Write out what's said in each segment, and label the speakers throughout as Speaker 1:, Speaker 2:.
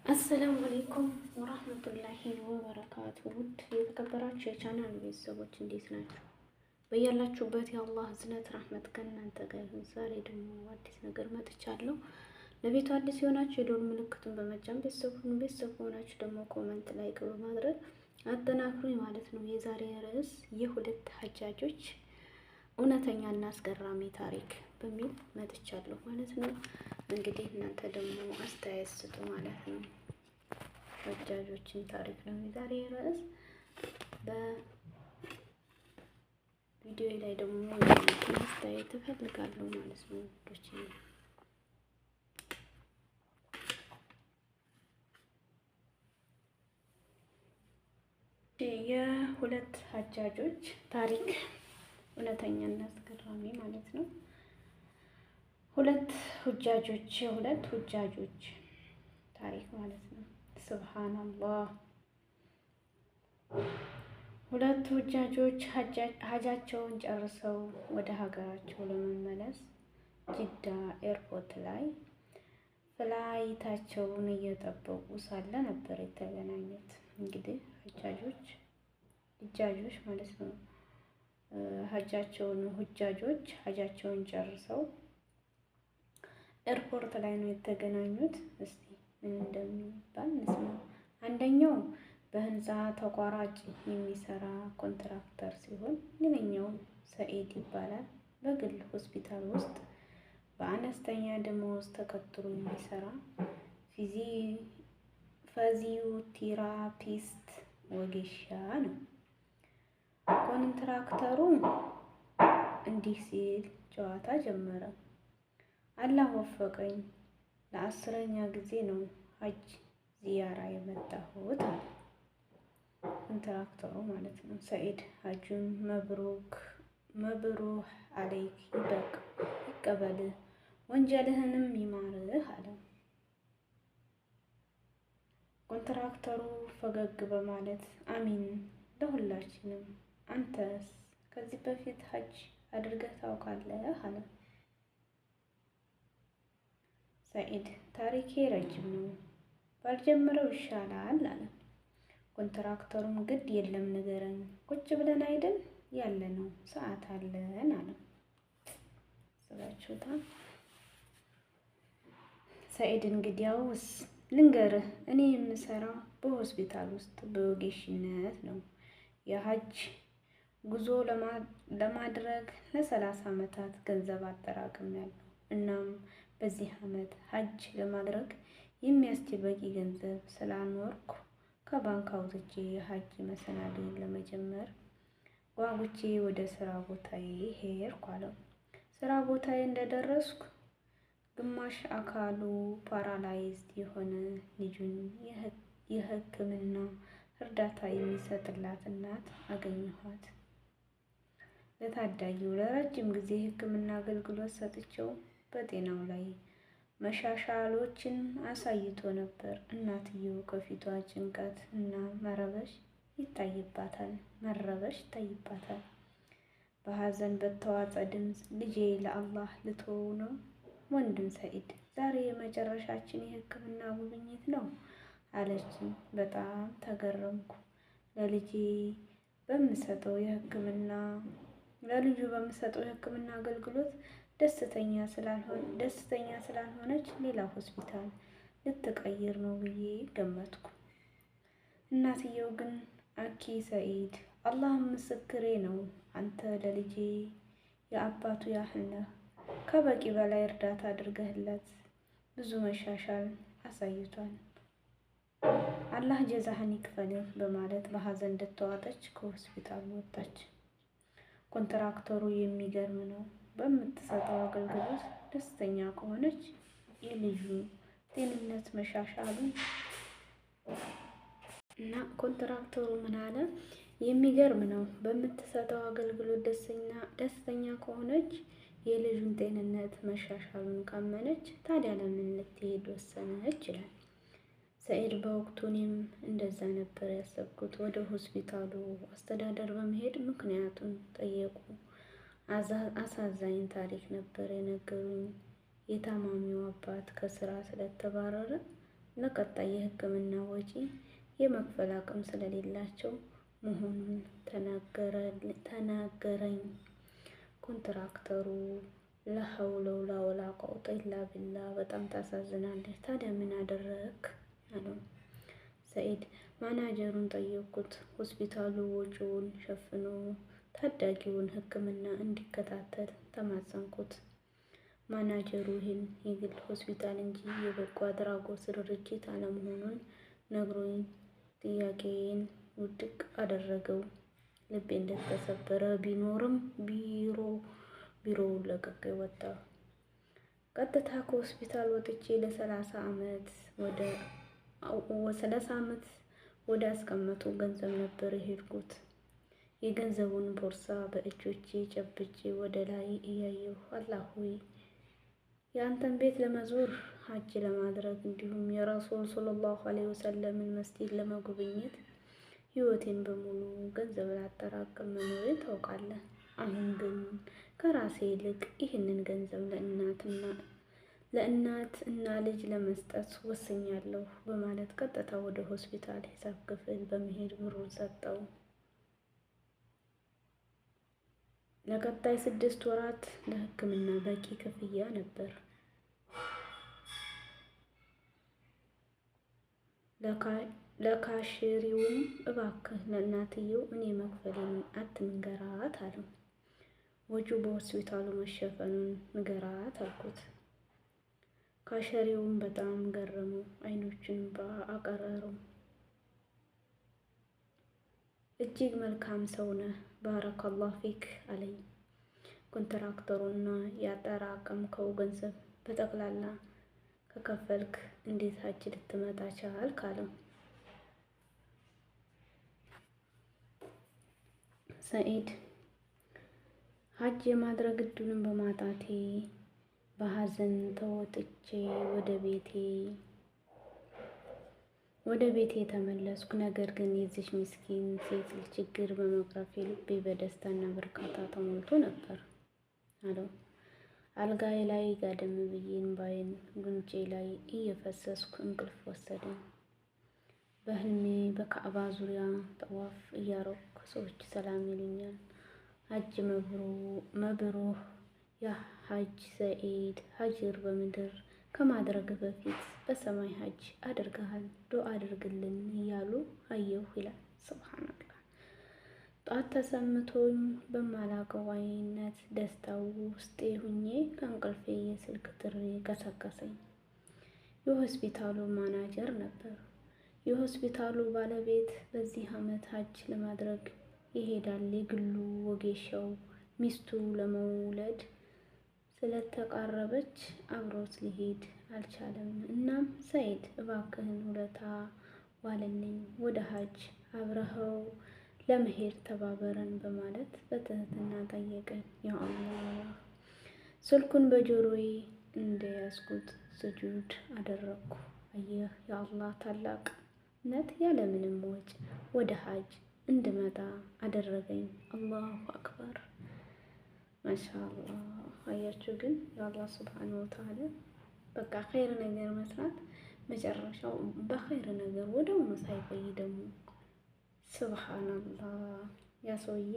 Speaker 1: አሰላሙ አለይኩም ወራህመቱላሂ ወበረካቱ። ውድ የተከበራችሁ የቻናል ቤተሰቦች እንዴት ናችሁ? በያላችሁበት የአላህ እዝነት ረህመት ከእናንተ ጋር ይሁን። ዛሬ ደግሞ አዲስ ነገር መጥቻለሁ። ለቤቱ አዲስ የሆናችሁ የደወል ምልክቱን በመጫን ቤተሰብ ሆናችሁ ደግሞ ኮመንት ላይክ በማድረግ አጠናክሩኝ ማለት ነው። የዛሬ ርዕስ የሁለት ሀጃጆች እውነተኛና አስገራሚ ታሪክ በሚል መጥቻለሁ ማለት ነው። እንግዲህ እናንተ ደግሞ አስተያየት ስጡ ማለት ነው። ሀጃጆችን ታሪክ ነው የዛሬ ርዕስ። በቪዲዮ ላይ ደግሞ አስተያየት እፈልጋለሁ ማለት ነው። የሁለት ሀጃጆች ታሪክ እውነተኛና አስገራሚ ማለት ነው። የሁለት ሁጃጆች ታሪክ ማለት ነው። ሱብሃንአላህ። ሁለት ሁጃጆች ሀጃቸውን ጨርሰው ወደ ሀገራቸው ለመመለስ ጅዳ ኤርፖርት ላይ ፍላይታቸውን እየጠበቁ ሳለ ነበር የተገናኙት። እንግዲህ ሁጃጆች ማለት ነው። ሀጃቸውን ጨርሰው ኤርፖርት ላይ ነው የተገናኙት። እስቲ ምን እንደሚባል እንስማ። አንደኛው በህንፃ ተቋራጭ የሚሰራ ኮንትራክተር ሲሆን ሌላኛው ሰኢድ ይባላል። በግል ሆስፒታል ውስጥ በአነስተኛ ደመወዝ ተቀጥሮ የሚሰራ ፊዚዮቴራፒስት ወጌሻ ነው። ኮንትራክተሩ እንዲህ ሲል ጨዋታ ጀመረ። አላህ ወፈቀኝ፣ ለ10ኛ ጊዜ ነው ሀጅ ዚያራ የመጣሁት አለ ኮንትራክተሩ ማለት ነው። ሰኢድ ሀጁን መብሩህ አለይክ ይቀበልህ፣ ወንጀልህንም ይማርህ አለ። ኮንትራክተሩ ፈገግ በማለት አሚን ለሁላችንም፣ አንተስ ከዚህ በፊት ሀጅ አድርገህ ታውቃለህ አለ። ሰኢድ ታሪኬ ረጅም ነው፣ ባልጀምረው ይሻላል አለ። ኮንትራክተሩም ግድ የለም ንገረኝ፣ ቁጭ ብለን አይደል ያለ ነው ሰዓት አለን አለ። ስላችሁታል። ሰኢድ እንግዲያውስ ልንገርህ፣ እኔ የምሰራው በሆስፒታል ውስጥ በወጌሽነት ነው። የሀጅ ጉዞ ለማድረግ ለ30 ዓመታት ገንዘብ አጠራቅሜያለሁ። እናም በዚህ ዓመት ሀጅ ለማድረግ የሚያስችል በቂ ገንዘብ ስላልኖርኩ ከባንክ አውጥቼ የሀጅ መሰናዶን ለመጀመር ጓጉቼ ወደ ስራ ቦታዬ ሄድኩ አለው። ስራ ቦታዬ እንደደረስኩ ግማሽ አካሉ ፓራላይዝድ የሆነ ልጁን የሕክምና እርዳታ የሚሰጥላት እናት አገኘኋት። ለታዳጊው ለረጅም ጊዜ ሕክምና አገልግሎት ሰጥቼው በጤናው ላይ መሻሻሎችን አሳይቶ ነበር። እናትየው ከፊቷ ጭንቀት እና መረበሽ ይታይባታል። በሐዘን በተዋጠ ድምፅ ልጄ ለአላህ ልተወው ነው ወንድም ሰኢድ፣ ዛሬ የመጨረሻችን የሕክምና ጉብኝት ነው አለችኝ። በጣም ተገረምኩ። ለልጁ በምሰጠው የሕክምና አገልግሎት ደስተኛ ስላልሆነች ሌላ ሆስፒታል ልትቀይር ነው ብዬ ገመትኩ። እናትየው ግን አኪ ሰኢድ፣ አላህ ምስክሬ ነው፣ አንተ ለልጄ የአባቱ ያህል ነህ። ከበቂ በላይ እርዳታ አድርገህለት ብዙ መሻሻል አሳይቷል። አላህ ጀዛህን ይክፈልህ በማለት በሐዘን እንደተዋጠች ከሆስፒታሉ ወጣች። ኮንትራክተሩ የሚገርም ነው፣ በምትሰጠው አገልግሎት ደስተኛ ከሆነች የልጁ ጤንነት መሻሻሉን እና ኮንትራክተሩ ምን አለ? የሚገርም ነው፣ በምትሰጠው አገልግሎት ደስተኛ ከሆነች የልጁን ጤንነት መሻሻሉን ካመነች ታዲያ ለምን ልትሄድ ወሰነች ይላል። ሰኢድ በወቅቱ እኔም እንደዛ ነበር ያሰብኩት። ወደ ሆስፒታሉ አስተዳደር በመሄድ ምክንያቱን ጠየቁ። አሳዛኝ ታሪክ ነበር የነገሩኝ። የታማሚው አባት ከስራ ስለተባረረ ለቀጣይ የሕክምና ወጪ የመክፈል አቅም ስለሌላቸው መሆኑን ተናገረኝ። ኮንትራክተሩ ለሐውለ ወላ ቁወተ ኢላ ቢላህ በጣም ታሳዝናለች። ታዲያ ምን አደረክ አለው። ሰኢድ ማናጀሩን ጠየቁት። ሆስፒታሉ ወጪውን ሸፍኖ ታዳጊውን ሕክምና እንዲከታተል ተማጸንኩት። ማናጀሩ ይህን የግል ሆስፒታል እንጂ የበጎ አድራጎት ድርጅት አለመሆኑን ነግሮኝ ጥያቄዬን ውድቅ አደረገው። ልቤ እንደተሰበረ ቢኖርም ቢሮውን ለቅቄ ወጣሁ። ቀጥታ ከሆስፒታል ወጥቼ ለ30 ዓመት ወደ አስቀመጡ ገንዘብ ነበር የሄድኩት። የገንዘቡን ቦርሳ በእጆቼ ጨብጬ ወደ ላይ እያየሁ አላህ ሆይ የአንተን ቤት ለመዞር ሀጅ ለማድረግ እንዲሁም የረሱል ሰለላሁ ዐለይሂ ወሰለምን መስጊድ ለመጎብኘት ህይወቴን በሙሉ ገንዘብ ላጠራቅም መኖሬን ታውቃለህ። አሁን ግን ከራሴ ይልቅ ይህንን ገንዘብ ለእናት እና ልጅ ለመስጠት ወስኛለሁ በማለት ቀጥታ ወደ ሆስፒታል ሂሳብ ክፍል በመሄድ ብሩን ሰጠው። ለቀጣይ 6 ወራት ለሕክምና በቂ ክፍያ ነበር። ለካሽሪውም እባክህ ለእናትየው እኔ መክፈሌን አትንገራት አለው። ወጪው በሆስፒታሉ መሸፈኑን ንገራት አልኩት። ካሸሪውም በጣም ገረመው፣ አይኖቹን አቀረሩ። እጅግ መልካም ሰው ነህ፣ ባረከላሁ ፊክ አለኝ። ኮንትራክተሩና ያጠራቀምከው ገንዘብ በጠቅላላ ከከፈልክ እንዴት ሀጅ ልትመጣ ቻልክ አለው። ሰኢድ ሀጅ የማድረግ እድሉን በማጣቴ በሀዘን ተወጥቼ ወደ ቤቴ ተመለስኩ። ነገር ግን የዚች ምስኪን ሴት ልጅ ችግር በመቅረፌ ልቤ በደስታና በርካታ ተሞልቶ ነበር አለው። አልጋዬ ላይ ጋደም ብዬ እንባዬን ጉንጬ ላይ እየፈሰስኩ እንቅልፍ ወሰደኝ። በህልሜ በካዕባ ዙሪያ ጠዋፍ እያረኩ ሰዎች ሰላም ይሉኛል። ሀጅ መብሩህ ያ ሀጅ ሰኢድ፣ ሀጅር በምድር ከማድረግ በፊት በሰማይ ሀጅ አድርገሃል፣ ዱዓ አድርግልን እያሉ አየሁ ይላል። ሱብሃንአላህ። ጧት ተሰምቶኝ በማላውቀው አይነት ደስታው ውስጤ ሁኜ ከእንቅልፌ የስልክ ጥሪ ቀሰቀሰኝ። የሆስፒታሉ ማናጀር ነበር። የሆስፒታሉ ባለቤት በዚህ ዓመት ሀጅ ለማድረግ ይሄዳል። የግሉ ወጌሻው ሚስቱ ለመውለድ ስለተቃረበች አብሮት ሊሄድ አልቻለም። እናም ሰኢድ እባክህን ውለታ ዋለልኝ፣ ወደ ሀጅ አብረኸው ለመሄድ ተባበረን በማለት በትህትና ጠየቀኝ። ያ አላህ ስልኩን በጆሮዬ እንደያዝኩት ስጁድ አደረግኩ። አየህ የአላህ ታላቅነት ያለምንም ወጪ ወደ ሀጅ እንድመጣ አደረገኝ። አላሁ አክበር ማሻአላህ። አያችሁ ግን የአላህ ሱብሃነሁ ወተዓላ በቃ ኸይር ነገር መስራት መጨረሻው በኸይር ነገር ወደውኑ ሳይቆይ ደግሞ ሱብሃንአላህ ያ ሰውዬ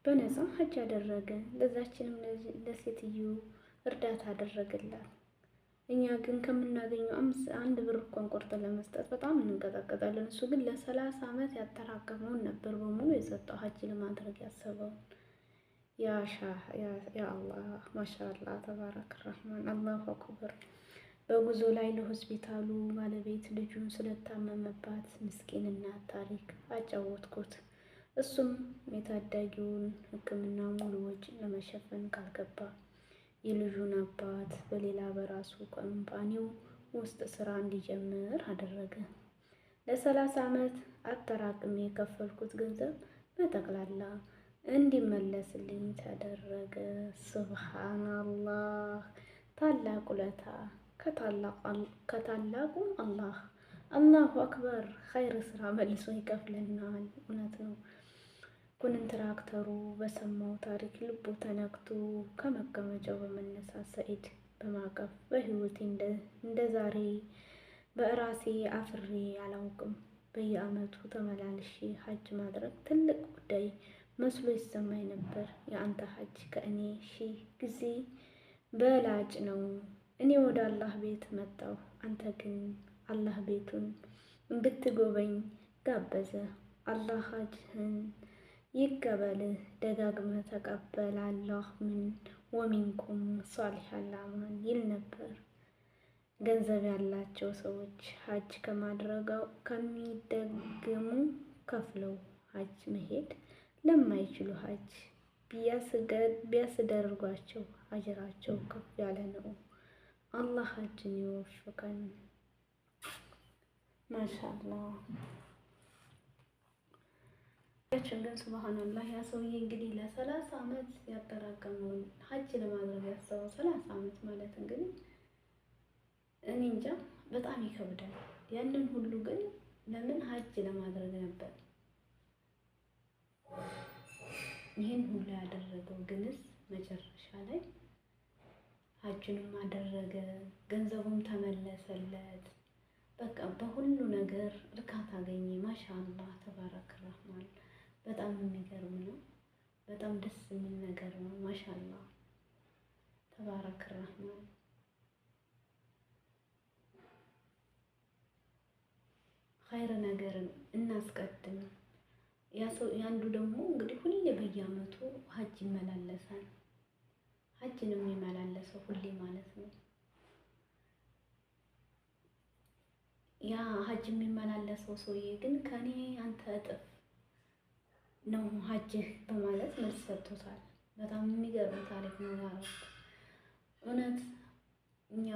Speaker 1: በነፃ ሀጅ አደረገ። ለዛችንም ለሴትዮ እርዳታ አደረገላት። እኛ ግን ከምናገኘው 1 ብር እንኳን ቆርጠን ለመስጠት በጣም እንንቀጠቀጣለን። እሱ ግን ለ30 ዓመት ያጠራቀመውን ነበር በሙሉ የሰጠው ሀጅ ለማድረግ ያሰበውን። ያ አላህ ማሻአላህ ተባረከ ረህማን አላሁ አክበር። በጉዞ ላይ ለሆስፒታሉ ባለቤት ልጁን ስለታመመባት ምስኪን እናት ታሪክ አጫወትኩት። እሱም የታዳጊውን ሕክምና ሙሉ ወጪ ለመሸፈን ካልገባ የልጁን አባት በሌላ በራሱ ካምፓኒው ውስጥ ስራ እንዲጀምር አደረገ። ለ30 ዓመት አጠራቅሜ የከፈልኩት ገንዘብ በጠቅላላ እንዲመለስልኝ ተደረገ። ሱብሃንአላህ ታላቅ ውለታ ከታላቁ አላህ። አላሁ አክበር። ኸይር ስራ መልሶ ይከፍለናል። እውነት ነው። ኮንትራክተሩ በሰማው ታሪክ ልቡ ተነክቶ ከመቀመጫው በመነሳት ሰኢድ በማቀፍ በህይወቴ እንደ ዛሬ በራሴ አፍሬ አላውቅም። በየዓመቱ ተመላልሼ ሀጅ ማድረግ ትልቅ ጉዳይ መስሎ ይሰማኝ ነበር። የአንተ ሀጅ ከእኔ ሺህ ጊዜ በላጭ ነው። እኔ ወደ አላህ ቤት መጣሁ፣ አንተ ግን አላህ ቤቱን እንድትጎበኝ ጋበዘ። አላህ ሀጅህን ይቀበልህ፣ ደጋግመህ ተቀበል። አላህ ምን ወሚንኩም ሷሊሐል አዕማል ይል ነበር። ገንዘብ ያላቸው ሰዎች ሀጅ ከሚደግሙ ከፍለው ሀጅ መሄድ ለማይችሉ ሀጅ ቢያስደርጓቸው አጅራቸው ከፍ ያለ ነው። አላህ ሀጅን ይወፍቀን። ማሻአላህ ያችን ግን ሱብሃንአላህ ያ ሰውዬ እንግዲህ ለ30 ዓመት ያጠራቀመውን ሀጅ ለማድረግ ያሰበው 30 ዓመት ማለት እንግዲህ እኔ እንጃ በጣም ይከብዳል። ያንን ሁሉ ግን ለምን ሀጅ ለማድረግ ነበር ይህን ሁሉ ያደረገው። ግንስ መጨረሻ ላይ ሀጁንም አደረገ፣ ገንዘቡም ተመለሰለት። በቃ በሁሉ ነገር እርካታ አገኘ። ማሻአላህ ተባረከ ረህማን። በጣም የሚገርም ነው። በጣም ደስ የሚል ነገር ነው። ማሻአላህ ተባረከ ረህማን። ኸይር ነገርን እናስቀድም። ያንዱ ደግሞ እንግዲህ ሁሌ በየዓመቱ ሀጅ ይመላለሳል። ሀጅ ነው የሚመላለሰው ሁሌ ማለት ነው። ያ ሀጅ የሚመላለሰው ሰውዬ ግን ከኔ አንተ እጥፍ ነው ሀጅህ በማለት መልስ ሰጥቶታል። በጣም የሚገርም ታሪክ ነው ያለው። እውነት እኛ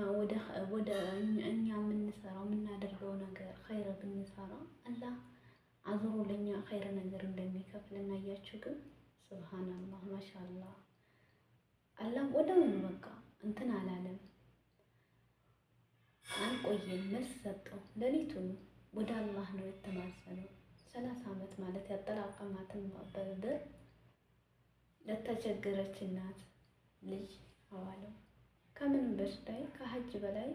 Speaker 1: እኛ የምንሰራው የምናደርገው ነገር ኸይር ብንሰራ አላህ አዙሮ ለኛ ኸይር ነገር እንደሚከፍል እናያችሁ። ግን ሱብሃንአላህ ማሻአላህ አላህ ወዲያውኑ በቃ እንትን አላለም፣ አልቆየም፣ መልስ ሰጠው። ሌሊቱን ወደ አላህ ነው የተማጸነው። 30 ዓመት ማለት ያጠራቀማትን ብር ለተቸገረች እናት ልጅ አዋለው። ከምንም በላይ ከሀጅ በላይ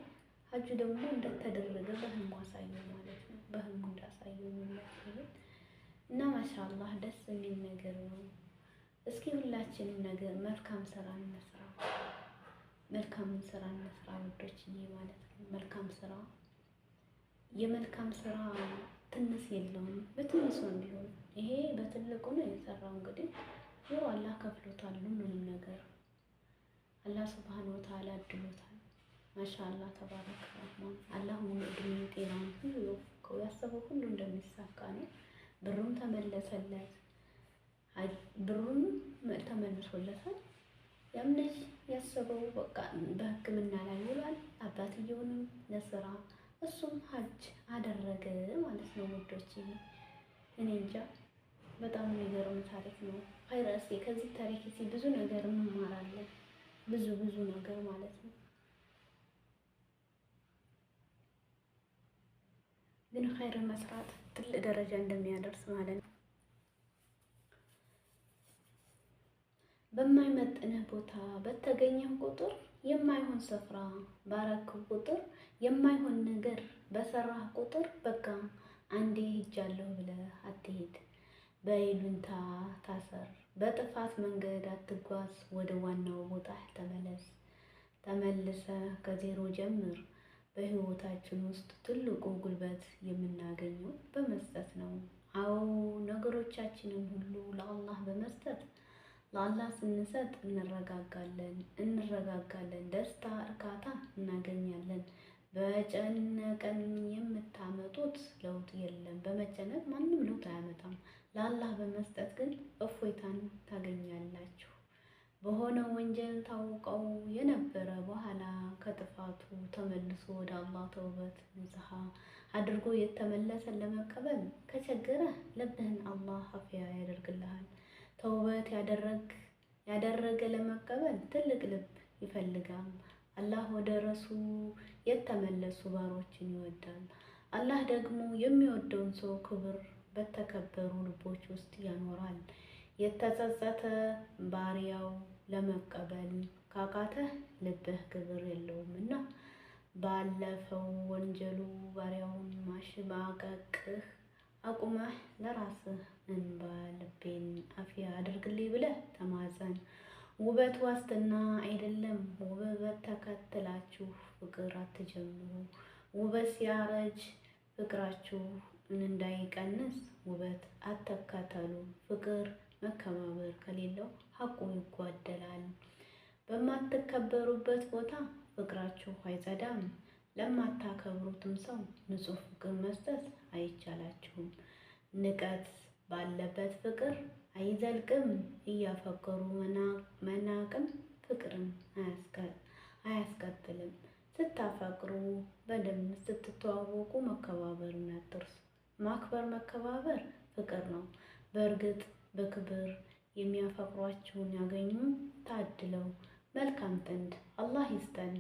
Speaker 1: ሀጁ ደግሞ እንደተደረገ በህልሙ አሳየው ማለት ነው። በህልሙ እንዳሳየው የሚያሳየው እና ማሻአላህ ደስ የሚል ነገር ነው። እስኪ ሁላችንም ነገር መልካም ስራ እንስራ፣ መልካም ስራ እንስራ ውዶችዬ ማለት ነው። መልካም ስራ የመልካም ስራ ትንሽ የለውም፣ በትንሹም ቢሆን ይሄ በትልቁ ነው የሰራው። እንግዲህ ያው አላህ ከፍሎታል ሁሉንም ነገር አላህ ሱብሃነሁ ወተዓላ አድሎታል። ማሻአላህ ተባረከ ረህማን። አላህ ሙሉ እድሜ ጤናውን ሁሉ ይወፍቀው፣ ያሰበው ሁሉ እንደሚሳካ ነው። ብሩም ተመለሰለት፣ ብሩም ተመልሶለታል። ያምነሽ ያሰበው በቃ በሕክምና ላይ ውሏል። አባትየውንም ለስራ እሱም ሀጅ አደረገ ማለት ነው ውዶች። እኔ እንጃ በጣም የሚገርም ታሪክ ነው። ኸይረሴ ከዚህ ታሪክ ብዙ ነገር እንማራለን። ብዙ ነገር ማለት ነው። ግን ኸይር መስራት ትልቅ ደረጃ እንደሚያደርስ ማለት ነው። በማይመጥንህ ቦታ በተገኘህ ቁጥር፣ የማይሆን ስፍራ ባረክህ ቁጥር፣ የማይሆን ነገር በሰራህ ቁጥር በቃ አንዴ ሄጃለሁ ብለህ አትሄድ። በይሉንታ ታሰር። በጥፋት መንገድ አትጓዝ። ወደ ዋናው ቦታ ተመለስ። ተመልሰህ ከዜሮ ጀምር። በህይወታችን ውስጥ ትልቁ ጉልበት የምናገኘው በመስጠት ነው። አዎ ነገሮቻችንን ሁሉ ለአላህ በመስጠት ለአላህ ስንሰጥ እንረጋጋለን፣ ደስታ፣ እርካታ እናገኛለን። በጨነቀን የምታመጡት ለውጥ የለም። በመጨነቅ ማንም ለውጥ አያመጣም። ለአላህ በመስጠት ግን እፎይታን ታገኛላችሁ። በሆነ ወንጀል ታውቀው የነበረ በኋላ ከጥፋቱ ተመልሶ ወደ አላህ ተውበት ንስሐ አድርጎ የተመለሰን ለመቀበል ከቸገረህ ልብህን አላህ አፍያ ያደርግልሃል። ተውበት ያደረገ ለመቀበል ትልቅ ልብ ይፈልጋል። አላህ ወደ ረሱ የተመለሱ ባሮችን ይወዳል። አላህ ደግሞ የሚወደውን ሰው ክብር በተከበሩ ልቦች ውስጥ ያኖራል። የተጸጸተ ባሪያው ለመቀበል ካቃተህ ልብህ ክብር የለውምና ባለፈው ወንጀሉ ባሪያውን ማሽማቀቅህ አቁመህ ለራስህ እንባ ልቤን አፍያ አድርግልኝ ብለህ ተማጸን። ውበት ዋስትና አይደለም። ውበት ተከትላችሁ ፍቅር አትጀምሩ። ውበት ሲያረጅ ፍቅራችሁ እንዳይቀንስ ውበት አትከተሉ። ፍቅር መከባበር ከሌለው ሀቁ ይጓደላል። በማትከበሩበት ቦታ ፍቅራችሁ አይጸዳም። ለማታከብሩትም ሰው ንጹህ ፍቅር መስጠት አይቻላችሁም። ንቀት ባለበት ፍቅር አይዘልቅም። እያፈቀሩ መናቅም ፍቅርን አያስከትልም። ስታፈቅሩ በደንብ ስትተዋወቁ መከባበርን አትርሱ። ማክበር መከባበር ፍቅር ነው። በእርግጥ በክብር የሚያፈቅሯችሁን ያገኙ ታድለው። መልካም ጥንድ አላህ ይስጠን።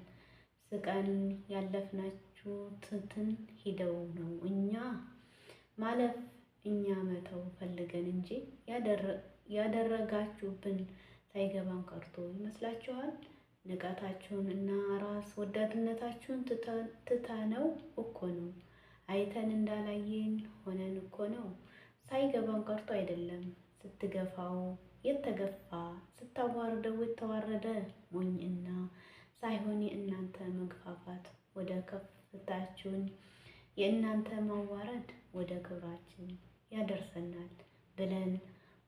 Speaker 1: ስቀን ያለፍናችሁትን ሂደው ነው እኛ ማለፍ እኛ መተው ፈልገን እንጂ ያደረጋችሁብን ሳይገባን ቀርቶ ይመስላችኋል? ንቀታችሁን እና ራስ ወዳድነታችሁን ትተነው እኮ ነው። አይተን እንዳላየን ሆነን እኮ ነው። ሳይገባን ቀርቶ አይደለም። ስትገፋው የተገፋ ስታዋርደው የተዋረደ ሞኝ እና ሳይሆን የእናንተ መግፋፋት ወደ ከፍታችሁን የእናንተ ማዋረድ ወደ ክብራችን ያደርሰናል ብለን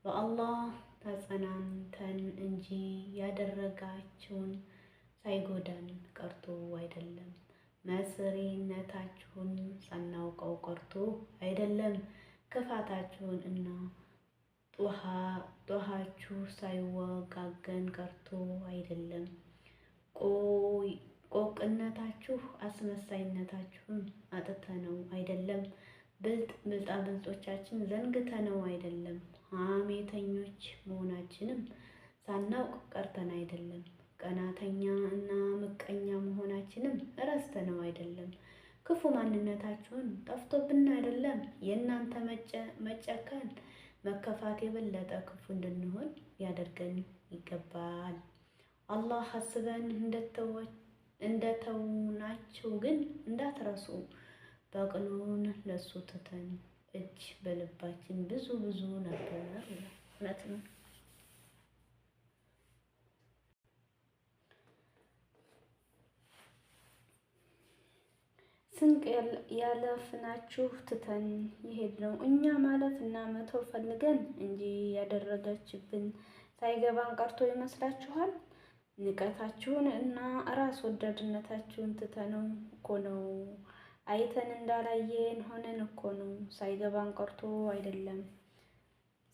Speaker 1: በአላህ ተጸናንተን እንጂ ያደረጋችሁን ሳይጎዳን ቀርቶ አይደለም። መሰሪነታችሁን ሳናውቀው ቀርቶ አይደለም። ክፋታችሁን እና ጦሃችሁ ሳይወጋገን ቀርቶ አይደለም። ቆቅነታችሁ አስመሳይነታችሁን አጥተነው አይደለም። ብልጣብልጦቻችን ዘንግተነው አይደለም። ሐሜተኞች መሆናችንም ሳናውቅ ቀርተን አይደለም። ቀናተኛ እና ምቀኛ መሆናችንም ረስተነው አይደለም። ክፉ ማንነታችሁን ጠፍቶብን አይደለም። የእናንተ መጨከን መከፋት የበለጠ ክፉ እንድንሆን ያደርገን ይገባል። አላህ አስበን እንደተውናችሁ ግን እንዳትረሱ። በቅሎን ለሱ ትተን እጅ በልባችን ብዙ ነበር። እውነት ነው። ስንቅ ያለፍናችሁ ትተን የሄድነው እኛ ማለት እና መተው ፈልገን እንጂ ያደረገችብን ሳይገባን ቀርቶ ይመስላችኋል? ንቀታችሁን እና ራስ ወዳድነታችሁን ትተነው እኮ ነው። አይተን እንዳላየን ሆነን እኮ ነው። ሳይገባን ቀርቶ አይደለም።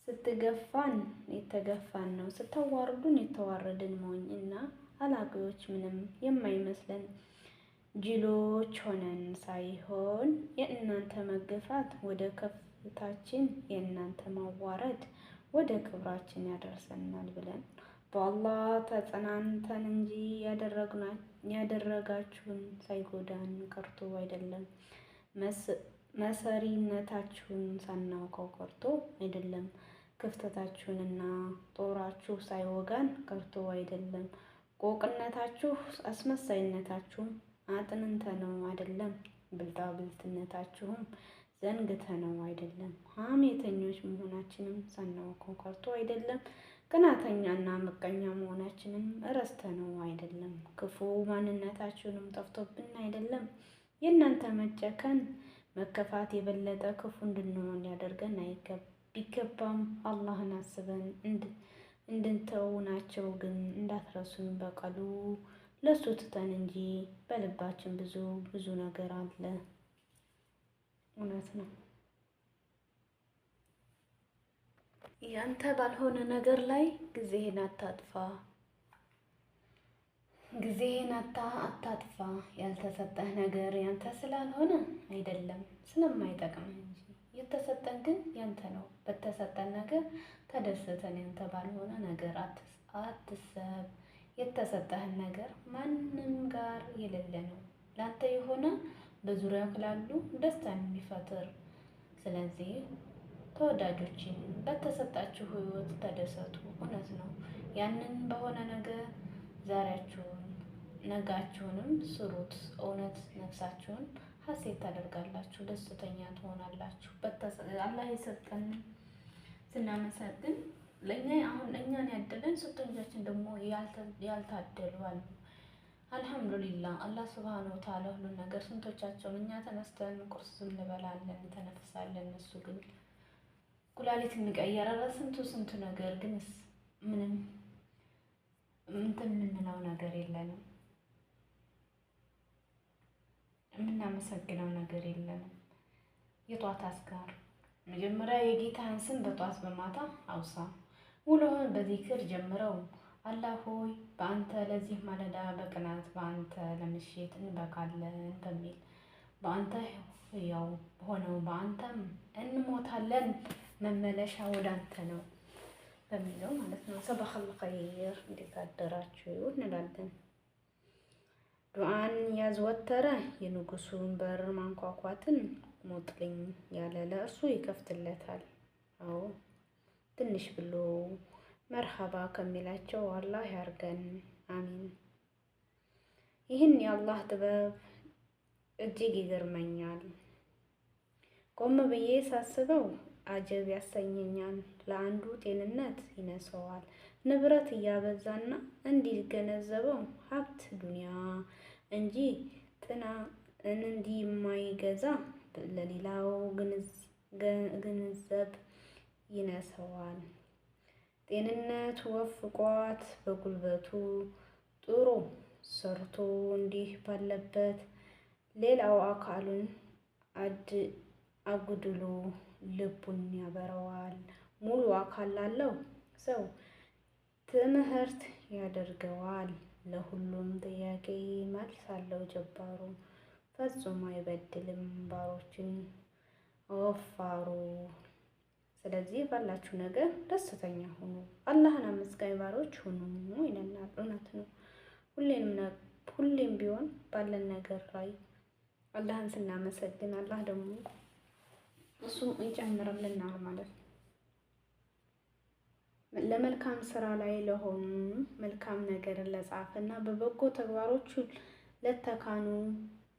Speaker 1: ስትገፋን የተገፋን ነው። ስታዋርዱን የተዋረድን ሞኝ እና አላቂዎች ምንም የማይመስለን ጅሎች ሆነን ሳይሆን የእናንተ መገፋት ወደ ከፍታችን የእናንተ ማዋረድ ወደ ክብራችን ያደርሰናል ብለን በአላህ ተጸናንተን እንጂ ያደረጋችሁን ሳይጎዳን ቀርቶ አይደለም። መሰሪነታችሁን ሳናውቀው ቀርቶ አይደለም። ክፍተታችሁንና ጦራችሁ ሳይወጋን ቀርቶ አይደለም። ቆቅነታችሁ አስመሳይነታችሁም አጥንተነው አይደለም። ብልጣብልጥነታችሁም ዘንግተነው አይደለም። ሐሜተኞች መሆናችንም ሳናውቀው ቀርቶ አይደለም። ቅናተኛና ምቀኛ መሆናችንም ረስተነው አይደለም። ክፉ ማንነታችሁንም ጠፍቶብን አይደለም። የእናንተ መጨከን መከፋት የበለጠ ክፉ እንድንሆን ሊያደርገን ቢገባም አላህን አስበን እንድንተውናቸው ግን እንዳትረሱን በቀሉ ለሱ ትተን እንጂ በልባችን ብዙ ነገር አለ። እውነት ነው። ያንተ ባልሆነ ነገር ላይ ጊዜህን አታጥፋ። ጊዜህን አታጥፋ። ያልተሰጠህ ነገር ያንተ ስላልሆነ አይደለም፣ ስለማይጠቅምህ እንጂ። የተሰጠን ግን ያንተ ነው። በተሰጠን ነገር ተደስተን ያንተ ባልሆነ ነገር አትሰብ። የተሰጠህን ነገር ማንም ጋር የሌለ ነው። ላንተ የሆነ በዙሪያ ላሉ ደስታን የሚፈጥር። ስለዚህ ተወዳጆችን በተሰጣችሁ ህይወት ተደሰቱ። እውነት ነው። ያንን በሆነ ነገር ዛሬያችሁን ነጋችሁንም ስሩት። እውነት ነፍሳችሁን ሀሴት ታደርጋላችሁ፣ ደስተኛ ትሆናላችሁ። አላህ የሰጠን ስናመሰግን ለእኛ አሁን እኛን ያደለን ስንቶቻችን ደግሞ ያልታደሉ አሉ። አልሐምዱሊላህ አላህ ሱብሃነሁ ወተዓላ ሁሉን ነገር ስንቶቻቸውን እኛ ተነስተን ቁርስ እንበላለን እንተነፍሳለን፣ እነሱ ግን ኩላሊት እንቀየራለ ስንቱ ነገር ግን ምንም እንትን የምንለው ነገር የለንም፣ የምናመሰግነው ነገር የለንም። የጧት አስካር መጀመሪያ የጌታህን ስም በጧት በማታ አውሳ፣ ውሎህን በዚክር ጀምረው። አላህ ሆይ በአንተ ለዚህ ማለዳ በቅናት በአንተ ለምሽት እንበካለን በሚል በአንተ ያው ሆነው በአንተም እንሞታለን መመለሻ ወደ አንተ ነው በሚለው ማለት ነው። ሰባኸል ኸይር እንዴት አደራችሁ እንላለን። ዱዓን ያዘወተረ የንጉሱን በር ማንኳኳትን ሞጥልኝ ያለ ለእርሱ ይከፍትለታል። አዎ ትንሽ ብሎ መርሐባ ከሚላቸው አላህ ያርገን፣ አሚን። ይህን የአላህ ጥበብ እጅግ ይገርመኛል። ቆም ብዬ ሳስበው አጀብ ያሰኘኛል። ለአንዱ ጤንነት ይነሰዋል ንብረት እያበዛና እንዲገነዘበው ሀብት ዱንያ እንጂ ጤና እንዲህ የማይገዛ ለሌላው ገንዘብ ይነሰዋል። ጤንነት ወፍቋት በጉልበቱ ጥሩ ሰርቶ እንዲህ ባለበት ሌላው አካሉን አጉድሎ ልቡን ያበረዋል። ሙሉ አካል ላለው ሰው ትምህርት ያደርገዋል። ለሁሉም ጥያቄ መልስ አለው ጀባሩ። ፈጽሞ አይበድልም ባሮችን ወፋሩ። ስለዚህ ባላችሁ ነገር ደስተኛ ሁኑ፣ አላህን አመስጋኝ ባሮች ሁኑ ይለናል። እውነት ነው። ሁሌም ቢሆን ባለን ነገር ላይ አላህን ስናመሰግን አላህ ደግሞ እሱ ይጨምርልናል ማለት ነው። ለመልካም ስራ ላይ ለሆኑ መልካም ነገርን ለጻፈና በበጎ ተግባሮቹ ለተካኑ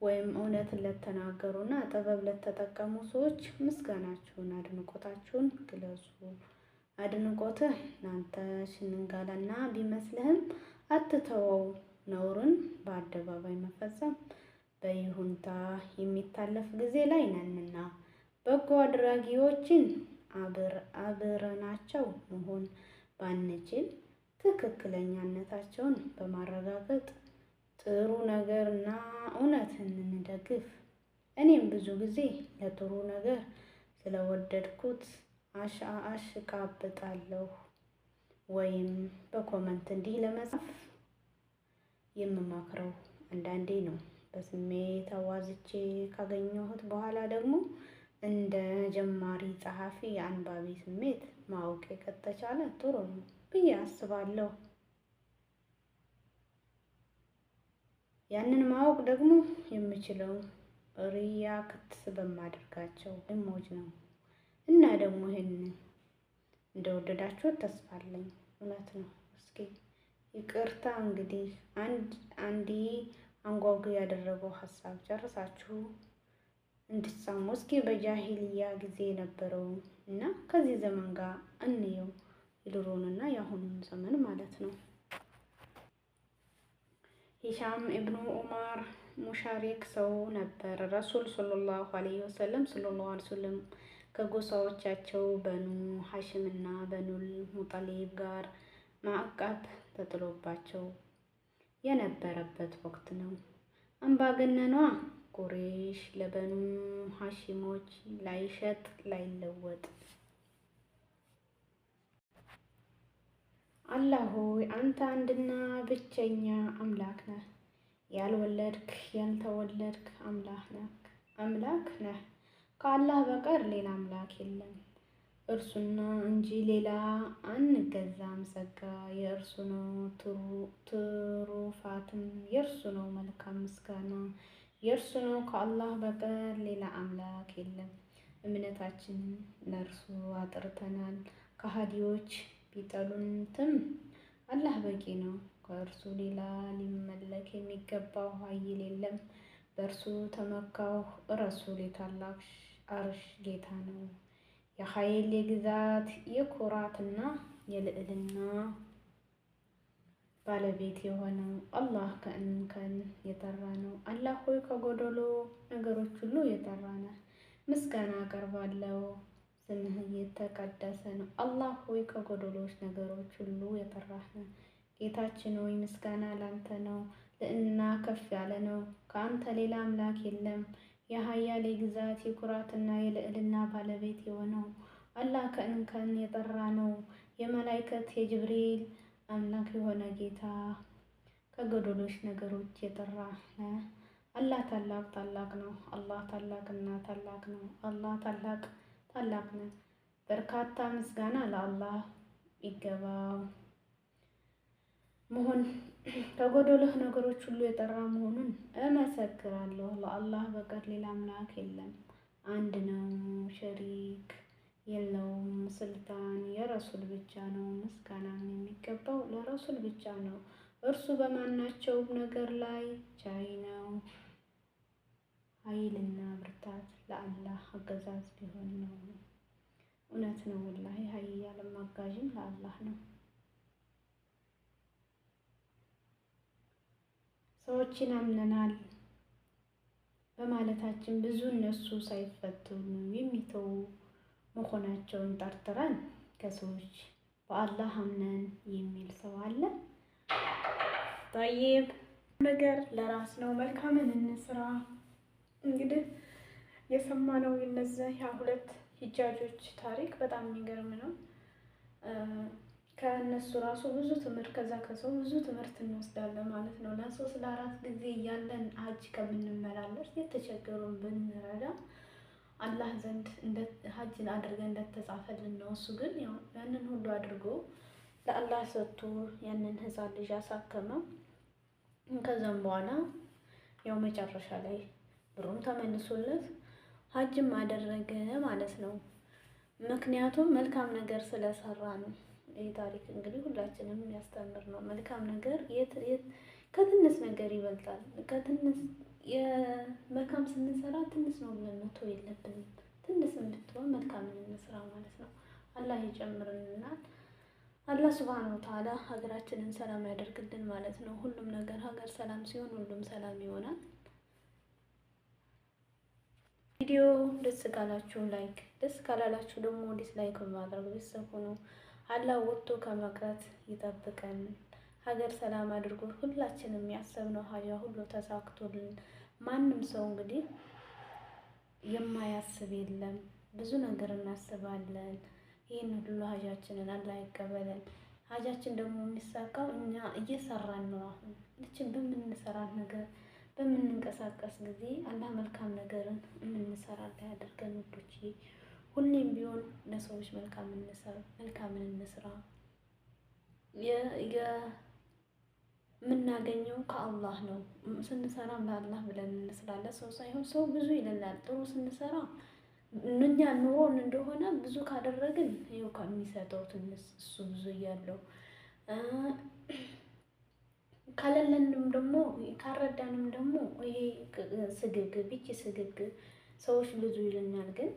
Speaker 1: ወይም እውነትን ለተናገሩና ጥበብ ለተጠቀሙ ሰዎች ምስጋናችሁን አድንቆታችሁን ግለጹ። አድንቆትህ ናንተ ሽንጋላና ቢመስልህም አትተወው። ነውርን በአደባባይ መፈጸም በይሁንታ የሚታለፍ ጊዜ ላይ ነንና በጎ አድራጊዎችን አብረናቸው መሆን ባንችል ትክክለኛነታቸውን በማረጋገጥ ጥሩ ነገርና እውነትን እንደግፍ። እኔም ብዙ ጊዜ ለጥሩ ነገር ስለወደድኩት አሽቃብጣለሁ ወይም በኮመንት እንዲህ ለመጻፍ የምመክረው አንዳንዴ ነው። በስሜት አዋዝቼ ካገኘሁት በኋላ ደግሞ እንደ ጀማሪ ጸሐፊ የአንባቢ ስሜት ማወቅ ከተቻለ ጥሩ ነው ብዬ አስባለሁ። ያንን ማወቅ ደግሞ የምችለው ሪያክት በማደርጋቸው ኢሞጅ ነው እና ደግሞ ይሄንን እንደወደዳችሁት ተስፋ አለኝ። እውነት ነው። እስኪ ይቅርታ እንግዲህ አንዲ አንጓጉ ያደረገው ሀሳብ ጨርሳችሁ እንድትሰሙ እስኪ በጃሂልያ ጊዜ የነበረው እና ከዚህ ዘመን ጋር እንየው፣ የድሮውንና የአሁኑን ዘመን ማለት ነው። ሂሻም ኢብኑ ዑመር ሙሻሪክ ሰው ነበር። ረሱል ሰለላሁ ዐለይሂ ወሰለም ከጎሳዎቻቸው በኑ ሐሽምና በኑል ሙጠሊብ ጋር ማዕቀብ ተጥሎባቸው የነበረበት ወቅት ነው። አምባገነኗ ቁረይሽ ለበኑ ሐሺሞች ላይሸጥ ላይለወጥ አላህ ሆይ አንተ አንድና ብቸኛ አምላክ ነህ፣ ያልወለድክ ያልተወለድክ አምላክ ነህ። ከአላህ በቀር ሌላ አምላክ የለም። እርሱና እንጂ ሌላ አንገዛም። ጸጋ የእርሱ ነው፣ ትሩፋትም የእርሱ ነው፣ መልካም ምስጋና የእርሱ ነው። ከአላህ በቀር ሌላ አምላክ የለም። እምነታችንን ለእርሱ አጥርተናል። ከሃዲዎች ቢጠሉትም አላህ በቂ ነው። ከእርሱ ሌላ ሊመለክ የሚገባው ኃይል የለም። በእርሱ ተመካሁ። ረሱል የታላቅ አርሽ ጌታ ነው። የኃይል የግዛት የኩራትና የልዕልና ባለቤት የሆነው አላህ ከእንከን የጠራ ነው። አላህ ሆይ ከጎደሎ ነገሮች ሁሉ የጠራ ነህ። ምስጋና አቀርባለሁ፣ ስምህ የተቀደሰ ነው። አላህ ሆይ ከጎደሎች ነገሮች ሁሉ የጠራህ ነህ። ጌታችን ሆይ ምስጋና ላንተ ነው። ልዕልና ከፍ ያለ ነው። ከአንተ ሌላ አምላክ የለም። የኃያል የግዛት የኩራትና የልዕልና ባለቤት የሆነው አላህ ከእንከን የጠራ ነው። የመላእክት የጅብሪል አምላክ የሆነ ጌታ ከጎደሎች ነገሮች የጠራ ነህ። አላህ ታላቅ ነው። አላህ ታላቅና ታላቅ ነው። አላህ ታላቅ ነው። በርካታ ምስጋና ለአላህ ይገባው መሆን ከጎደሎህ ነገሮች ሁሉ የጠራ መሆኑን እመሰክራለሁ። ለአላህ በቀር ሌላ አምላክ የለም። አንድ ነው፣ ሸሪክ የለውም። ስልጣን የረሱል ብቻ ነው። ምስጋናም የሚገባው ለረሱል ብቻ ነው። እርሱ በማናቸውም ነገር ላይ ቻይ ነው። ኃይልና ብርታት ለአላህ አገዛዝ ቢሆን ነው። እውነት ነው ወላሂ ኃያልም አጋዥም ለአላህ ነው። ሰዎችን አምነናል በማለታችን ብዙ እነሱ ሳይፈተኑ የሚተዉ መሆናቸውን ጠርጥረን ከሰዎች በአላህ አምነን የሚል ሰው አለ። ጠይብ ነገር ለራስ ነው። መልካምን እንስራ። እንግዲህ የሰማነው የነዚህ ሁለት ሂጃጆች ታሪክ በጣም የሚገርም ነው። ከእነሱ ራሱ ብዙ ትምህርት ከሰው ብዙ ትምህርት እንወስዳለን ማለት ነው። ለ3 ለ4 ጊዜ እያለን ሀጅ ከምንመላለስ የተቸገሩን ብንረዳ አላህ ዘንድ ሀጅን አድርገን እንደተጻፈልን ነው። እሱ ግን ያው ያንን ሁሉ አድርጎ ለአላህ ሰጥቶ ያንን ህፃን ልጅ አሳከመው። ከዛም በኋላ ያው መጨረሻ ላይ ብሩም ተመልሶለት ሀጅም አደረገ ማለት ነው። ምክንያቱም መልካም ነገር ስለሰራ ነው። ይህ ታሪክ እንግዲህ ሁላችንም የሚያስተምር ነው። መልካም ነገር ከትንሽ ነገር ይበልጣል። መልካም ስንሰራ ትንሽ ነው ብለን መተው የለብንም። ትንሽ ብትሆን መልካምን እንስራ ማለት ነው። አላህ ይጨምርልናል። አላህ ሱብሃነሁ ወተዓላ ሀገራችንን ሰላም ያደርግልን ማለት ነው። ሁሉም ነገር ሀገር ሰላም ሲሆን ሁሉም ሰላም ይሆናል። ቪዲዮ ደስ ካላችሁ ላይክ፣ ደስ ካላላችሁ ደግሞ ዲስላይክ በማድረግ ቤተሰብ ሁኑ። አላህ ወጥቶ ከመቅረት ይጠብቀን። ሀገር ሰላም አድርጎ ሁላችንም ያሰብነው ሀያ ሁሉ ተሳክቶልን ማንም ሰው እንግዲህ የማያስብ የለም። ብዙ ነገር እናስባለን። ይህን ሁሉ ሀጃችንን አላህ ይቀበለን። ሀጃችን ደግሞ የሚሳካው እኛ እየሰራን ነው። አሁን ልችን በምንሰራት ነገር በምንንቀሳቀስ ጊዜ አላህ መልካም ነገርን የምንሰራ ላይ ያደርገን ውዶች። ሁሌም ቢሆን ለሰዎች መልካምን እንስራ። የምናገኘው ከአላህ ነው። ስንሰራም ለአላህ ብለን እንስራለን። ሰው ሳይሆን ሰው ብዙ ይለናል። ጥሩ ስንሰራ እኛ ኑሮን እንደሆነ ብዙ ካደረግን ይኸው ከሚሰጠው ትንሽ እሱ ብዙ እያለው ካለለንም ደግሞ ካረዳንም ደግሞ ይሄ ስግብግብ ሰዎች ብዙ ይለናል። ግን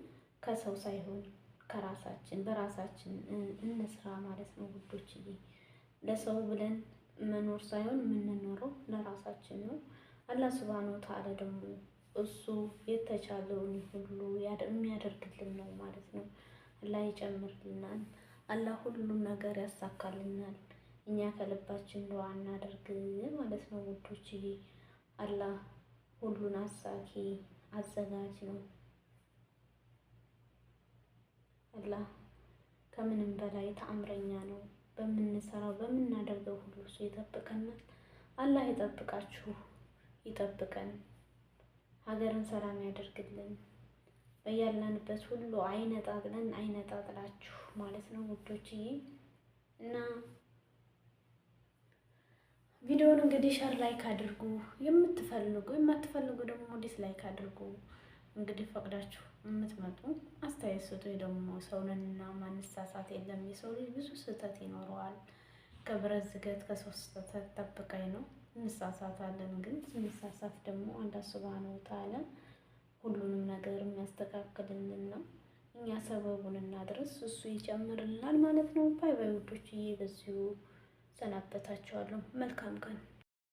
Speaker 1: ከሰው ሳይሆን ከራሳችን በራሳችን እንስራ ማለት ነው ውዶችዬ። ለሰው ብለን መኖር ሳይሆን የምንኖረው ለራሳችን ነው። አላህ ሱብሃነሁ ወተዓላ ደግሞ እሱ የተቻለውን ሁሉ የሚያደርግልን ነው ማለት ነው። አላህ ይጨምርልናል። አላህ ሁሉም ነገር ያሳካልናል። እኛ ከልባችን ዱዓ እናደርግ ማለት ነው ውዶችዬ። አላህ ሁሉን አሳኪ አዘጋጅ ነው። አላህ ከምንም በላይ ተአምረኛ ነው። በምንሰራው በምናደርገው ሁሉ እሱ ይጠብቀናል። አላህ ይጠብቃችሁ፣ ይጠብቀን። ሀገርን ሰላም ያደርግልን። በያለንበት ሁሉ አይነጣጥላችሁ ማለት ነው ውዶችዬ። እና ቪዲዮውን እንግዲህ ሸር ላይክ አድርጉ። የማትፈልጉ ደግሞ ዲስላይክ አድርጉ። እንግዲህ ፈቅዳችሁ የምትመጡ አስተያየት ስጡ። ደግሞ ሰውንና ማንሳሳት የለም። የሰው ልጅ ብዙ ስህተት ይኖረዋል። ከብረት ዝገት ከሶስት ተጠብቀኝ ነው። እንሳሳታለን፣ ግን ስንሳሳት ደግሞ አላህ ሱብሃነሁ ወተዓላ ሁሉንም ነገር የሚያስተካክልልን ነው። እኛ ሰበቡን እናድርስ፣ እሱ ይጨምርልናል ማለት ነው። ባይ ባይ ውዶችዬ፣ በዚሁ ሰናበታችኋለሁ። መልካም ቀን